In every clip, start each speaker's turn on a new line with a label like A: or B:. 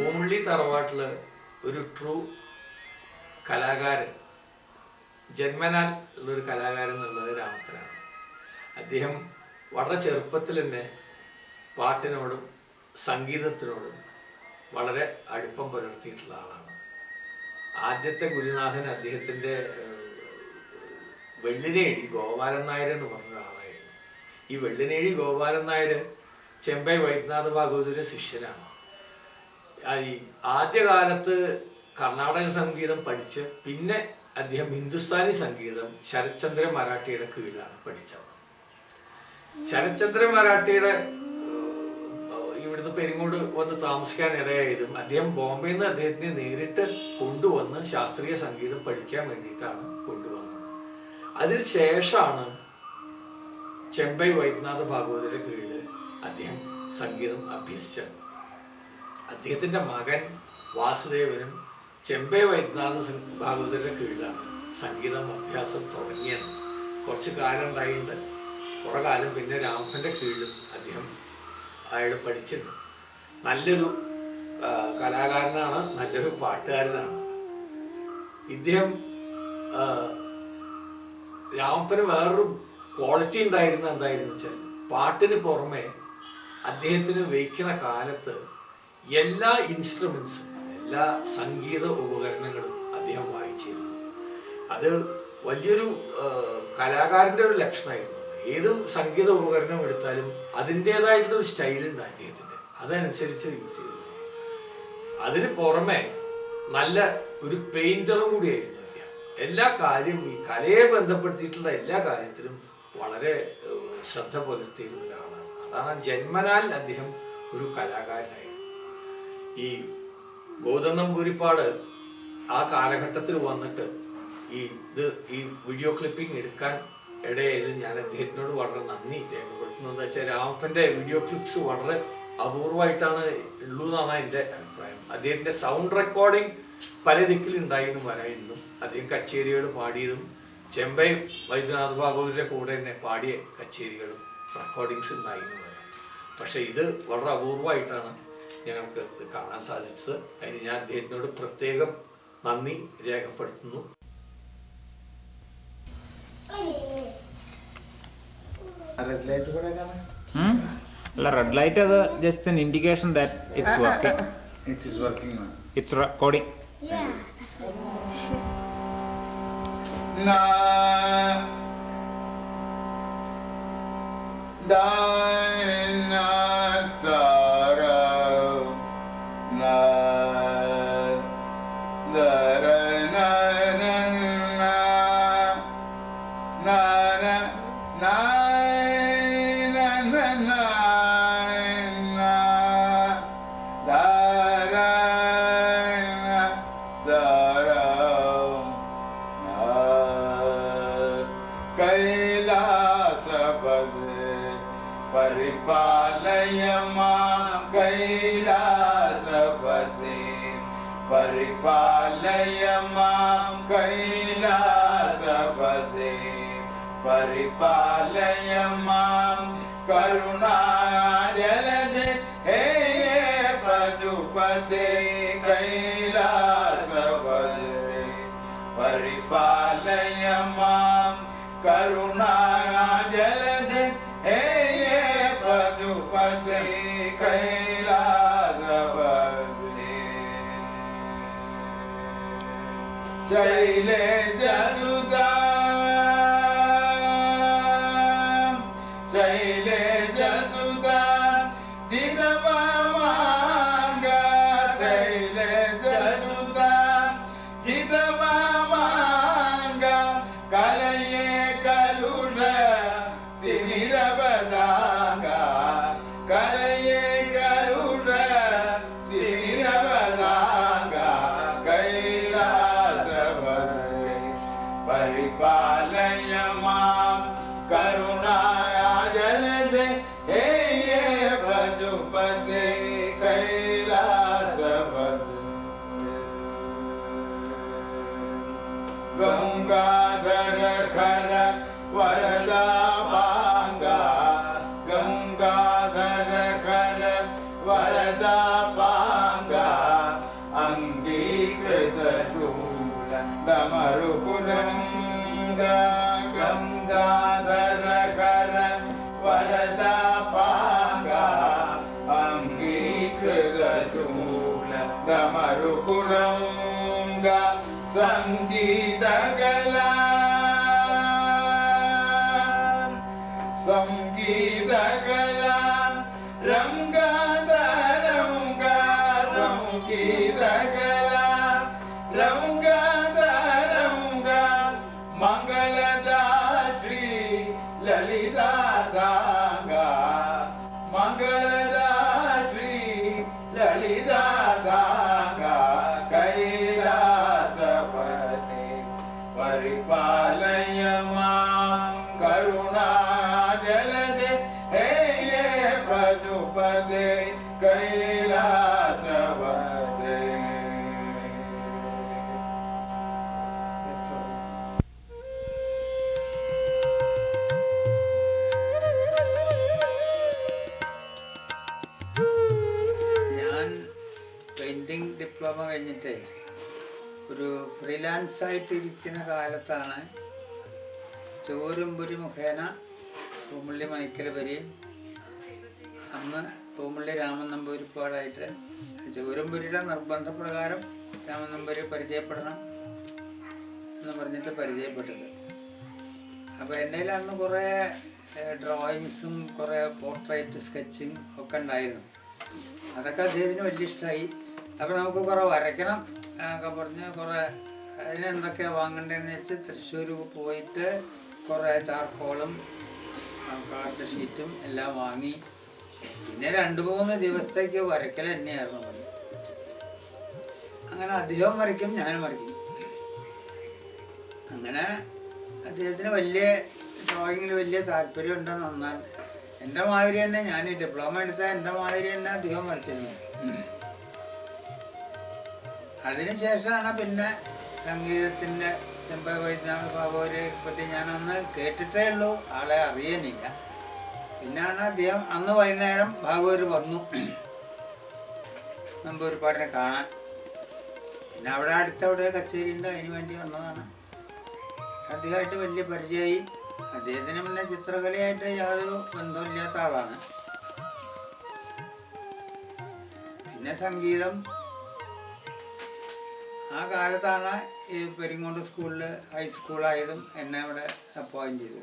A: Only തറവാട്ടിൽ ഒരു true കലാകാരൻ, ജന്മനാൽ ഉള്ളൊരു കലാകാരൻ എന്നുള്ളത് രാമപ്പനാണ്. അദ്ദേഹം വളരെ ചെറുപ്പത്തിൽ തന്നെ പാട്ടിനോടും സംഗീതത്തിനോടും വളരെ അടുപ്പം പുലർത്തിയിട്ടുള്ള ആളാണ്. ആദ്യത്തെ ഗുരുനാഥൻ അദ്ദേഹത്തിൻ്റെ വെള്ളിനേഴി ഗോപാലൻ നായർ എന്ന് പറഞ്ഞ ഒരാളായിരുന്നു. ഈ വെള്ളിനേഴി ഗോപാലൻ നായർ ചെമ്പൈ വൈദ്യനാഥ ഭാഗവതരുടെ ശിഷ്യനാണ്. ഈ ആദ്യകാലത്ത് കർണാടക സംഗീതം പഠിച്ച് പിന്നെ അദ്ദേഹം ഹിന്ദുസ്ഥാനി സംഗീതം ശരത്ചന്ദ്ര മറാഠിയുടെ കീഴിലാണ് പഠിച്ചത്. ശരത്ചന്ദ്ര മറാഠിയുടെ ഇവിടുന്ന് പെരിങ്ങോട് വന്ന് താമസിക്കാൻ ഇടയായതും അദ്ദേഹം ബോംബെയിൽ നിന്ന് അദ്ദേഹത്തിനെ നേരിട്ട് കൊണ്ടുവന്ന് ശാസ്ത്രീയ സംഗീതം പഠിക്കാൻ വേണ്ടിയിട്ടാണ് കൊണ്ടുവന്നത്. അതിനുശേഷമാണ് ചെമ്പൈ വൈദ്യനാഥ ഭാഗവതരുടെ കീഴിൽ അദ്ദേഹം സംഗീതം അഭ്യസിച്ചത്. അദ്ദേഹത്തിൻ്റെ മകൻ വാസുദേവനും ചെമ്പൈ വൈദ്യനാഥ ഭാഗവതരുടെ കീഴിലാണ് സംഗീതം അഭ്യാസം തുടങ്ങിയത്. കുറച്ച് കാലം ഉണ്ടായിട്ടുണ്ട്. കുറേ കാലം പിന്നെ രാമപ്പൻ്റെ കീഴിലും അദ്ദേഹം അയാൾ പഠിച്ചിട്ടുണ്ട്. നല്ലൊരു കലാകാരനാണ്, നല്ലൊരു പാട്ടുകാരനാണ് ഇദ്ദേഹം. രാമപ്പന് വേറൊരു ക്വാളിറ്റി ഉണ്ടായിരുന്ന എന്തായിരുന്നു വെച്ചാൽ, പാട്ടിന് പുറമെ അദ്ദേഹത്തിന് വയ്ക്കുന്ന കാലത്ത് എല്ലാ ഇൻസ്ട്രുമെൻസും, എല്ലാ സംഗീത ഉപകരണങ്ങളും അദ്ദേഹം വായിച്ചിരുന്നു. അത് വലിയൊരു കലാകാരൻ്റെ ഒരു ലക്ഷണമായിരുന്നു. ഏത് സംഗീത ഉപകരണം എടുത്താലും അതിൻ്റേതായിട്ടുള്ളൊരു സ്റ്റൈലുണ്ട് അദ്ദേഹത്തിൻ്റെ, അതനുസരിച്ച് യൂസ് ചെയ്തു. അതിന് പുറമെ നല്ല ഒരു പെയിൻറ്ററും കൂടിയായിരുന്നു അദ്ദേഹം. എല്ലാ കാര്യവും, ഈ കലയെ ബന്ധപ്പെടുത്തിയിട്ടുള്ള എല്ലാ കാര്യത്തിലും വളരെ ശ്രദ്ധ പുലർത്തിയിരുന്ന ഒരാളാണ്. അതാണ് ജന്മനാൽ അദ്ദേഹം ഒരു കലാകാരനായിരുന്നു. ഈ ഗോതം നമ്പൂതിരിപ്പാട് ആ കാലഘട്ടത്തിൽ വന്നിട്ട് ഈ വീഡിയോ ക്ലിപ്പിംഗ് എടുക്കാൻ ഇടയായത് ഞാൻ അദ്ദേഹത്തിനോട് വളരെ നന്ദി രേഖപ്പെടുത്തുന്നു. എന്താ വെച്ചാൽ രാമപ്പൻ്റെ വീഡിയോ ക്ലിപ്സ് വളരെ അപൂർവമായിട്ടാണ് ഉള്ളൂന്നാണ് എൻ്റെ അഭിപ്രായം. അദ്ദേഹത്തിൻ്റെ സൗണ്ട് റെക്കോർഡിങ് പല ദിക്കിലുണ്ടായിരുന്നു വരായിരുന്നു. അദ്ദേഹം കച്ചേരികൾ പാടിയതും ചെമ്പൈ വൈദ്യനാഥ ഭാഗവതരുടെ കൂടെ തന്നെ പാടിയ കച്ചേരികളും റെക്കോർഡിങ്സ് ഉണ്ടായിരുന്നു വരാൻ. പക്ഷെ ഇത് വളരെ അപൂർവമായിട്ടാണ് ഞങ്ങൾക്ക് കാണാൻ സാധിച്ചത്. അതിന് ഞാൻ അദ്ദേഹത്തിനോട് പ്രത്യേകം നന്ദി രേഖപ്പെടുത്തുന്നു.
B: Red light is just an indication that it's working.
C: It is working now.
B: It's recording.
D: Yeah.
C: Na da na tara na da ra na na na na na परिपालय मां कैलासपते परिपालय मां करुणाजलदे हे पशुपते कैलासपते परिपालय मां करुणाजलदे हे पशुपते Shelley Jasuda Shelley Jasuda जिदवामांगा Shelley Jasuda जिदवामांगा कलये कलुष सिमिरबदांगा कलये कलुष सिमिरबदांगा परिपालय मां करुणाजलदे हे पशुपते कैलासपते गंगाधर खर वरदा भांगा गंगाधर खर वरदा भांगा ഡമരുപുരംഗ ഗംഗാധരകര വരദാ പാംഗ അംഗീകൃതശൂല ഡമരുപുരംഗ സംഗീതകല സംഗീതകല രംഗാധരംഗ സംഗീതകല രംഗാധരംഗ മംഗളദാ ശ്രീ ലളിതാദാംഗ മംഗളദാ ശ്രീ ലളിതാദാംഗ കൈലാസപതി പരിപാലയ മാം കരുണാജലദേ ഹേ പശുപതേ കൈലാസപതേ.
D: ഞാൻ painting diploma കഴിഞ്ഞിട്ട് ഒരു freelance ആയിട്ട് ഇരിക്കുന്ന കാലത്താണ് ചോരുംപുരി മുഖേന പൂമുള്ളി മണിക്കൽ വരികയും അന്ന് പൂമുള്ളി രാമൻ നമ്പൂരിപ്പാടായിട്ട് ചോരുംപുരിയുടെ നിർബന്ധപ്രകാരം രാമൻ നമ്പൂരി പരിചയപ്പെടണം എന്ന് പറഞ്ഞിട്ട് പരിചയപ്പെട്ടത്. അപ്പോൾ എൻ്റെ കയ്യിൽ അന്ന് കുറേ ഡ്രോയിങ്സും കുറേ പോർട്രേറ്റ് സ്കെച്ചിങ് ഒക്കെ ഉണ്ടായിരുന്നു. അതൊക്കെ അദ്ദേഹത്തിന് വലിയ ഇഷ്ടമായി. അപ്പോൾ നമുക്ക് കുറേ വരയ്ക്കണം എന്നൊക്കെ പറഞ്ഞ് കുറേ അതിനെന്തൊക്കെയാണ് വാങ്ങേണ്ടതെന്ന് വെച്ച് തൃശ്ശൂർ പോയിട്ട് കുറേ ചാർക്കോളും കാർഡ് ഷീറ്റും എല്ലാം വാങ്ങി. പിന്നെ 2-3 ദിവസത്തേക്ക് വരയ്ക്കൽ തന്നെയായിരുന്നു പണി. അങ്ങനെ അദ്ദേഹം വരയ്ക്കും, ഞാനും വരയ്ക്കും. അങ്ങനെ അദ്ദേഹത്തിന് വലിയ ഡ്രോയിങ്ങിൽ വലിയ താല്പര്യം ഉണ്ടെന്ന് നന്നാണ്. എൻ്റെ മാതിരി തന്നെ ഞാൻ ഡിപ്ലോമ എടുത്താൽ എൻ്റെ മാതിരി തന്നെ അദ്ദേഹം വരച്ചിരുന്നു. അതിനുശേഷമാണ് പിന്നെ സംഗീതത്തിൻ്റെ ചെമ്പ വൈദ്യനാഥ ബാബുവിനെ പറ്റി ഞാനന്ന് കേട്ടിട്ടേ ഉള്ളൂ, ആളെ അറിയാനില്ല. പിന്നെയാണ് അദ്ദേഹം അന്ന് വൈകുന്നേരം ഭാഗവതർ വന്നു നമ്പൂരിപ്പാടിനെ കാണാൻ. പിന്നെ അവിടെ അടുത്തവിടെ കച്ചേരി ഉണ്ട്, അതിന് വേണ്ടി വന്നതാണ്. അദ്ദേഹമായിട്ട് വലിയ പരിചയമായി. അദ്ദേഹത്തിന് പിന്നെ ചിത്രകലയായിട്ട് യാതൊരു ബന്ധമില്ലാത്ത ആളാണ്. പിന്നെ സംഗീതം ആ കാലത്താണ് ഈ പെരിങ്ങോട് സ്കൂളിൽ ഹൈസ്കൂളായതും എന്നെ അവിടെ അപ്പോയിൻ്റ് ചെയ്തു.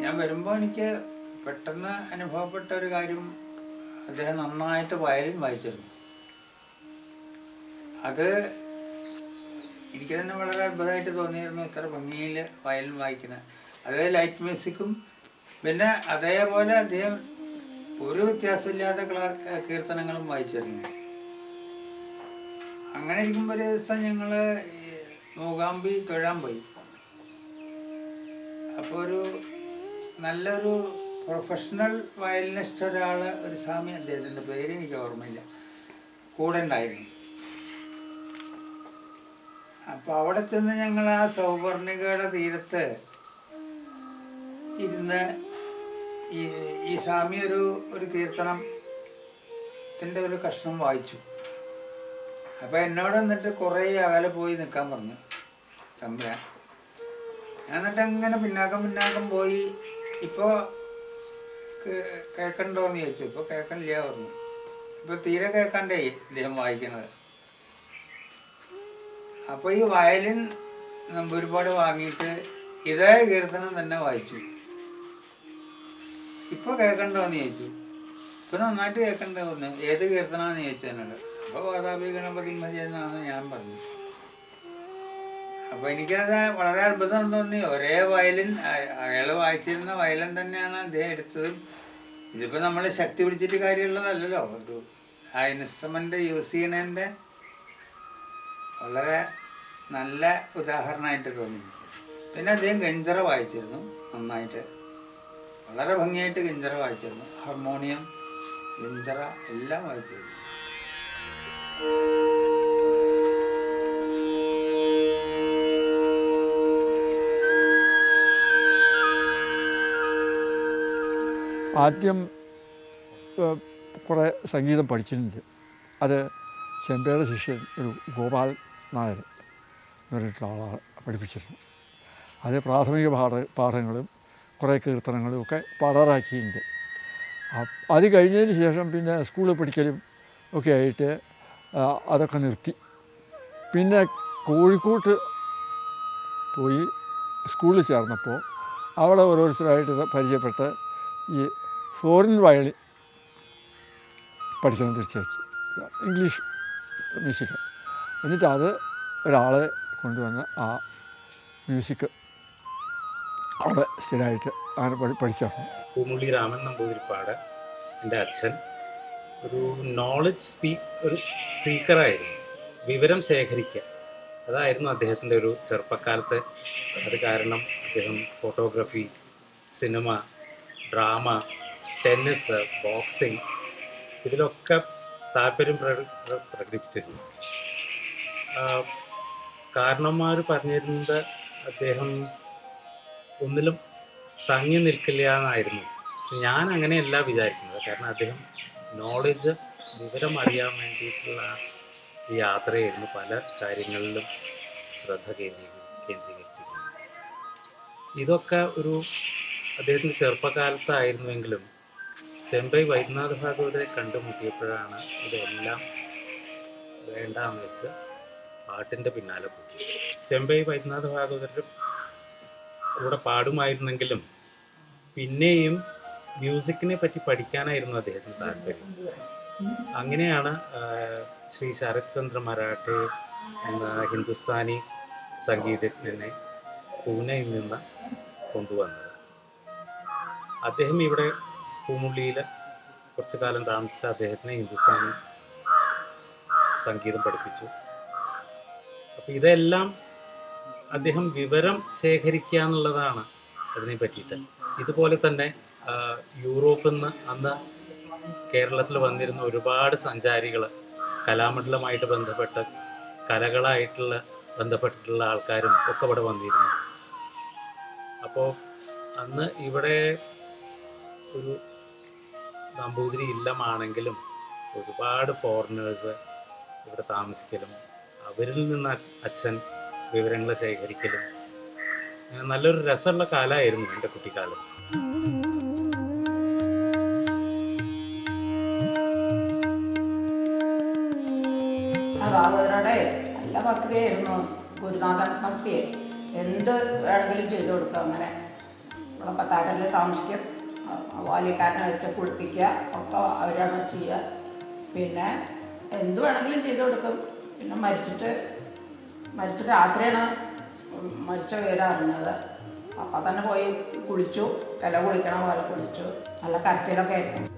D: ഞാൻ വരുമ്പോൾ എനിക്ക് പെട്ടെന്ന് അനുഭവപ്പെട്ട ഒരു കാര്യം, അദ്ദേഹം നന്നായിട്ട് വയലിൻ വായിച്ചിരുന്നു. അത് എനിക്ക് തന്നെ വളരെ അത്ഭുതമായിട്ട് തോന്നിയിരുന്നു, ഇത്ര ഭംഗിയിൽ വയലിൻ വായിക്കുന്നത്. അതേ ലൈറ്റ് മ്യൂസിക്കും പിന്നെ അതേപോലെ അദ്ദേഹം ഒരു വ്യത്യാസമില്ലാത്ത കീർത്തനങ്ങളും വായിച്ചിരുന്നു. അങ്ങനെ ഇരിക്കുമ്പോൾ ഒരു ദിവസം ഞങ്ങൾ മൂകാംബി തൊഴാൻ പോയി. അപ്പോൾ ഒരു നല്ലൊരു പ്രൊഫഷണൽ വയലിനിസ്റ്റ് ഒരാൾ, ഒരു സ്വാമി, അദ്ദേഹത്തിൻ്റെ പേര് എനിക്ക് ഓർമ്മയില്ല, കൂടെ ഉണ്ടായിരുന്നു. അപ്പോൾ അവിടെ ചെന്ന് ഞങ്ങൾ ആ സൗവർണികയുടെ തീരത്ത് ഇരുന്ന് ഈ സ്വാമി ഒരു കീർത്തനത്തിൻ്റെ ഒരു കഷ്ണം വായിച്ചു. അപ്പോൾ എന്നോട് എന്നിട്ട് കുറേ അകലെ പോയി നിൽക്കാൻ പറഞ്ഞു തമ്പുരാൻ. ഞാൻ എന്നിട്ട് അങ്ങനെ പിന്നാക്കം പോയി. ഇപ്പോൾ കേൾക്കണ്ടോയെന്ന് ചോദിച്ചു. ഇപ്പോൾ കേൾക്കണില്ല പറഞ്ഞു. ഇപ്പോൾ തീരെ കേൾക്കണ്ടേ ഇദ്ദേഹം വായിക്കുന്നത്. അപ്പോൾ ഈ വയലിൻ നമ്പൂരിപ്പാട് വാങ്ങിയിട്ട് ഇതേ കീർത്തനം തന്നെ വായിച്ചു. ഇപ്പോൾ കേൾക്കണ്ടോയെന്ന് ചോദിച്ചു. ഇപ്പോൾ നന്നായിട്ട് കേൾക്കണ്ടോ ഒന്ന്, ഏത് കീർത്തനമാണെന്ന് ചോദിച്ചു എന്നോട്. അപ്പോൾ വാതാപി ഗണപതി മതിയെന്നാണ് ഞാൻ പറഞ്ഞു. അപ്പോൾ എനിക്കത് വളരെ അത്ഭുതം തോന്നി. ഒരേ വയലിൻ, അയാൾ വായിച്ചിരുന്ന വയലിൻ തന്നെയാണ് അദ്ദേഹം എടുത്തതും. ഇതിപ്പോൾ നമ്മൾ ശക്തി പിടിച്ചിട്ട് കാര്യമുള്ളതല്ലല്ലോ. ഒരു ആ ഇൻസ്ട്രുമെൻ്റ് യൂസ് ചെയ്യുന്നതിൻ്റെ വളരെ നല്ല ഉദാഹരണമായിട്ട് തോന്നി. പിന്നെ അദ്ദേഹം ഗഞ്ചറ വായിച്ചിരുന്നു നന്നായിട്ട്, വളരെ ഭംഗിയായിട്ട് ഗഞ്ചറ വായിച്ചിരുന്നു. ഹാർമോണിയം, ഗഞ്ചറ എല്ലാം വായിച്ചിരുന്നു.
E: ആദ്യം കുറേ സംഗീതം പഠിച്ചിട്ടുണ്ട്. അത് ചെമ്പയുടെ ശിഷ്യൻ ഒരു ഗോപാൽ നായർ എന്ന് പറഞ്ഞിട്ടുള്ള ആളാണ് പഠിപ്പിച്ചിരുന്നു. അത് പ്രാഥമിക പാഠങ്ങളും കുറേ കീർത്തനങ്ങളും ഒക്കെ പാടാറാക്കിയിട്ടുണ്ട്. അത് കഴിഞ്ഞതിന് ശേഷം പിന്നെ സ്കൂളിൽ പഠിക്കലും ഒക്കെ ആയിട്ട് അതൊക്കെ നിർത്തി. പിന്നെ കോഴിക്കോട്ട് പോയി സ്കൂളിൽ ചേർന്നപ്പോൾ അവിടെ ഓരോരുത്തരായിട്ട് പരിചയപ്പെട്ട് ഈ ഫോറിൻ വയലിൻ പഠിക്കണം തീർച്ചയാക്കി, ഇംഗ്ലീഷ് മ്യൂസിക്. എന്നിട്ട് അത് ഒരാളെ കൊണ്ടുവന്ന് ആ മ്യൂസിക് അവിടെ സ്ഥിരമായിട്ട് അങ്ങനെ പഠിച്ചാണ്.
F: പൂമുള്ളി രാമൻ നമ്പൂതിരിപ്പാട് എൻ്റെ അച്ഛൻ ഒരു നോളജ് ഒരു സീക്കറായിരുന്നു. വിവരം ശേഖരിക്കുക അതായിരുന്നു അദ്ദേഹത്തിൻ്റെ ഒരു ചെറുപ്പക്കാലത്ത്. അത് കാരണം അദ്ദേഹം photography, cinema, drama, tennis, boxing ഇതിലൊക്കെ താല്പര്യം പ്രകടിപ്പിച്ചിരുന്നു. കാരണന്മാർ പറഞ്ഞിരുന്നത് അദ്ദേഹം ഒന്നിലും തങ്ങി നിൽക്കില്ല എന്നായിരുന്നു. ഞാൻ അങ്ങനെയല്ല വിചാരിക്കുന്നത്. കാരണം അദ്ദേഹം നോളജ്, വിവരം അറിയാൻ വേണ്ടിയിട്ടുള്ള ഈ യാത്രയായിരുന്നു പല കാര്യങ്ങളിലും ശ്രദ്ധ കേന്ദ്രീകരിച്ചിരുന്നത്. ഇതൊക്കെ ഒരു അദ്ദേഹത്തിൻ്റെ ചെറുപ്പകാലത്തായിരുന്നുവെങ്കിലും ചെമ്പൈ വൈദ്യനാഥ ഭാഗവതരെ കണ്ടുമുട്ടിയപ്പോഴാണ് ഇതെല്ലാം വേണ്ടാന്ന് വെച്ച് പാട്ടിൻ്റെ പിന്നാലെ പോയി. ചെമ്പൈ വൈദ്യനാഥ ഭാഗവതരുടെ കൂടെ പാടുമായിരുന്നെങ്കിലും പിന്നെയും മ്യൂസിക്കിനെ പറ്റി പഠിക്കാനായിരുന്നു അദ്ദേഹത്തിന് താല്പര്യം. അങ്ങനെയാണ് ശ്രീ ശരത് ചന്ദ്ര മറാഠെ എന്ന ഹിന്ദുസ്ഥാനി സംഗീതജ്ഞനെ പൂനെയിൽ നിന്ന് കൊണ്ടുവന്നത്. അദ്ദേഹം ഇവിടെ പൂമുള്ളിയിൽ കുറച്ചു കാലം താമസിച്ച അദ്ദേഹത്തിന് ഹിന്ദുസ്ഥാനി സംഗീതം പഠിപ്പിച്ചു. അപ്പം ഇതെല്ലാം അദ്ദേഹം വിവരം ശേഖരിക്കുക എന്നുള്ളതാണ് അതിനെ പറ്റിയിട്ട്. ഇതുപോലെ തന്നെ യൂറോപ്പിൽ നിന്ന് അന്ന് കേരളത്തിൽ വന്നിരുന്ന ഒരുപാട് സഞ്ചാരികൾ, കലാമണ്ഡലമായിട്ട് ബന്ധപ്പെട്ട കലകളായിട്ടുള്ള ബന്ധപ്പെട്ടിട്ടുള്ള ആൾക്കാരും ഒക്കെ ഇവിടെ വന്നിരുന്നു. അപ്പോൾ അന്ന് ഇവിടെ ഒരു നമ്പൂതിരി ഇല്ലമാണെങ്കിലും ഒരുപാട് ഫോറിനേഴ്സ് ഇവിടെ താമസിക്കലും അവരിൽ നിന്ന് അച്ഛൻ വിവരങ്ങൾ ശേഖരിക്കലും നല്ലൊരു രസമുള്ള കാലമായിരുന്നു എൻ്റെ കുട്ടിക്കാലം.
G: ഭാഗവതരുടെ നല്ല ഭക്തിയായിരുന്നു. ഗുരുനാഥൻ ഭക്തിയെ എന്ത് വേണമെങ്കിലും ചെയ്തു കൊടുക്കുക. അങ്ങനെ നമ്മളെ പത്താക്കല്ലിൽ താമസിക്കും, ബാല്യക്കാരനെ വെച്ച് കുളിപ്പിക്കുക ഒക്കെ അവരാണ് ചെയ്യുക. പിന്നെ എന്ത് വേണമെങ്കിലും ചെയ്തു കൊടുക്കും. പിന്നെ മരിച്ചിട്ട് രാത്രിയാണ് മരിച്ച വിവരം അറിഞ്ഞത്. അപ്പം തന്നെ പോയി കുളിച്ചു, ഇല കുളിക്കണ പോലെ കുളിച്ചു. നല്ല കരച്ചിലൊക്കെ ആയിരുന്നു.